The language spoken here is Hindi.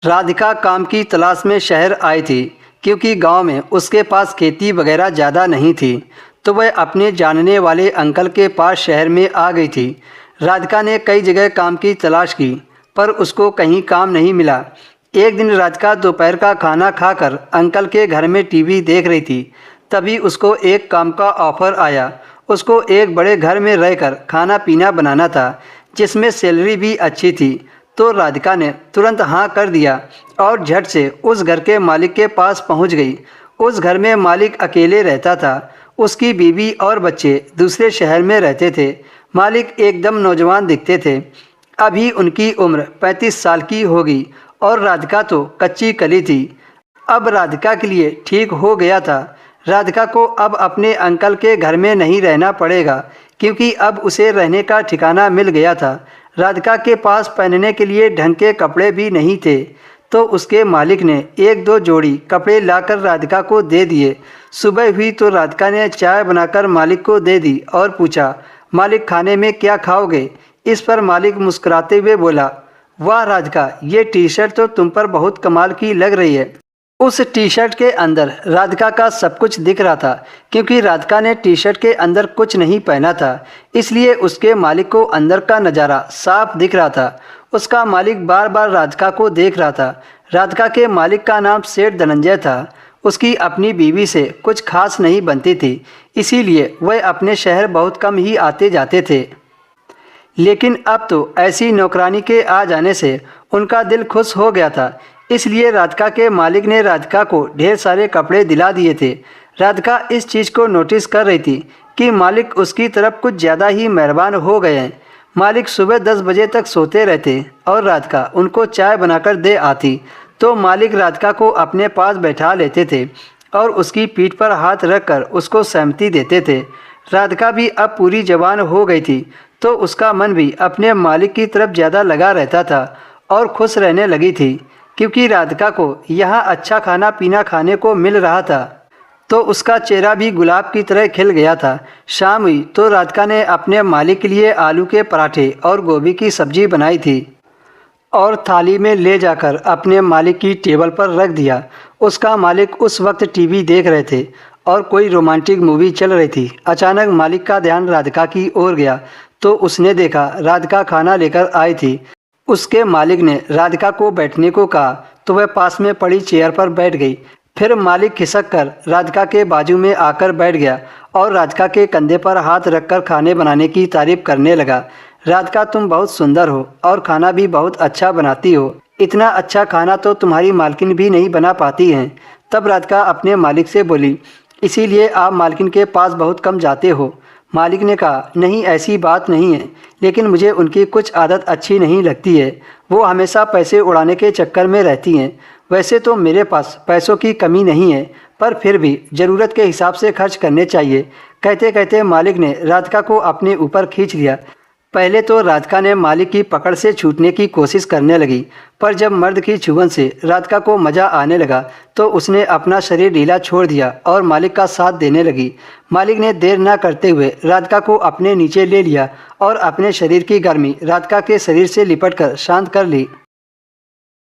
राधिका काम की तलाश में शहर आई थी क्योंकि गांव में उसके पास खेती वगैरह ज़्यादा नहीं थी। तो वह अपने जानने वाले अंकल के पास शहर में आ गई थी। राधिका ने कई जगह काम की तलाश की पर उसको कहीं काम नहीं मिला। एक दिन राधिका दोपहर का खाना खाकर अंकल के घर में टीवी देख रही थी। तभी उसको एक काम का ऑफर आया। उसको एक बड़े घर में रहकर खाना पीना बनाना था जिसमें सैलरी भी अच्छी थी। तो राधिका ने तुरंत हाँ कर दिया और झट से उस घर के मालिक के पास पहुंच गई। उस घर में मालिक अकेले रहता था। उसकी बीवी और बच्चे दूसरे शहर में रहते थे। मालिक एकदम नौजवान दिखते थे। अभी उनकी उम्र 35 साल की होगी और राधिका तो कच्ची कली थी। अब राधिका के लिए ठीक हो गया था। राधिका को अब अपने अंकल के घर में नहीं रहना पड़ेगा क्योंकि अब उसे रहने का ठिकाना मिल गया था। राधिका के पास पहनने के लिए ढंग के कपड़े भी नहीं थे। तो उसके मालिक ने एक दो जोड़ी कपड़े लाकर राधिका को दे दिए। सुबह हुई तो राधिका ने चाय बनाकर मालिक को दे दी और पूछा, मालिक खाने में क्या खाओगे? इस पर मालिक मुस्कुराते हुए बोला, वाह राधिका, ये टी शर्ट तो तुम पर बहुत कमाल की लग रही है। उस टी शर्ट के अंदर राधिका का सब कुछ दिख रहा था क्योंकि राधिका ने टी शर्ट के अंदर कुछ नहीं पहना था, इसलिए उसके मालिक को अंदर का नज़ारा साफ दिख रहा था। उसका मालिक बार बार राधिका को देख रहा था। राधिका के मालिक का नाम सेठ धनंजय था। उसकी अपनी बीवी से कुछ खास नहीं बनती थी, इसीलिए वह अपने शहर बहुत कम ही आते जाते थे। लेकिन अब तो ऐसी नौकरानी के आ जाने से उनका दिल खुश हो गया था। इसलिए राधिका के मालिक ने राधिका को ढेर सारे कपड़े दिला दिए थे। राधिका इस चीज़ को नोटिस कर रही थी कि मालिक उसकी तरफ कुछ ज़्यादा ही मेहरबान हो गए हैं। मालिक सुबह 10 बजे तक सोते रहते और राधिका उनको चाय बनाकर दे आती तो मालिक राधिका को अपने पास बैठा लेते थे और उसकी पीठ पर हाथ रखकर उसको सहमति देते थे। राधिका भी अब पूरी जवान हो गई थी तो उसका मन भी अपने मालिक की तरफ ज़्यादा लगा रहता था और खुश रहने लगी थी क्योंकि राधिका को यहाँ अच्छा खाना पीना खाने को मिल रहा था। तो उसका चेहरा भी गुलाब की तरह खिल गया था। शाम हुई तो राधिका ने अपने मालिक के लिए आलू के पराठे और गोभी की सब्जी बनाई थी और थाली में ले जाकर अपने मालिक की टेबल पर रख दिया। उसका मालिक उस वक्त टीवी देख रहे थे और कोई रोमांटिक मूवी चल रही थी। अचानक मालिक का ध्यान राधिका की ओर गया तो उसने देखा राधिका खाना लेकर आई थी। उसके मालिक ने राधिका को बैठने को कहा तो वह पास में पड़ी चेयर पर बैठ गई। फिर मालिक खिसक कर राधिका के बाजू में आकर बैठ गया और राधिका के कंधे पर हाथ रखकर खाने बनाने की तारीफ करने लगा। राधिका, तुम बहुत सुंदर हो और खाना भी बहुत अच्छा बनाती हो। इतना अच्छा खाना तो तुम्हारी मालकिन भी नहीं बना पाती हैं। तब राधिका अपने मालिक से बोली, इसीलिए आप मालकिन के पास बहुत कम जाते हो। मालिक ने कहा, नहीं ऐसी बात नहीं है, लेकिन मुझे उनकी कुछ आदत अच्छी नहीं लगती है। वो हमेशा पैसे उड़ाने के चक्कर में रहती हैं। वैसे तो मेरे पास पैसों की कमी नहीं है, पर फिर भी ज़रूरत के हिसाब से खर्च करने चाहिए। कहते कहते मालिक ने राधिका को अपने ऊपर खींच लिया। पहले तो राधिका ने मालिक की पकड़ से छूटने की कोशिश करने लगी, पर जब मर्द की छुअन से राधिका को मज़ा आने लगा तो उसने अपना शरीर ढीला छोड़ दिया और मालिक का साथ देने लगी। मालिक ने देर न करते हुए राधिका को अपने नीचे ले लिया और अपने शरीर की गर्मी राधिका के शरीर से लिपटकर शांत कर ली।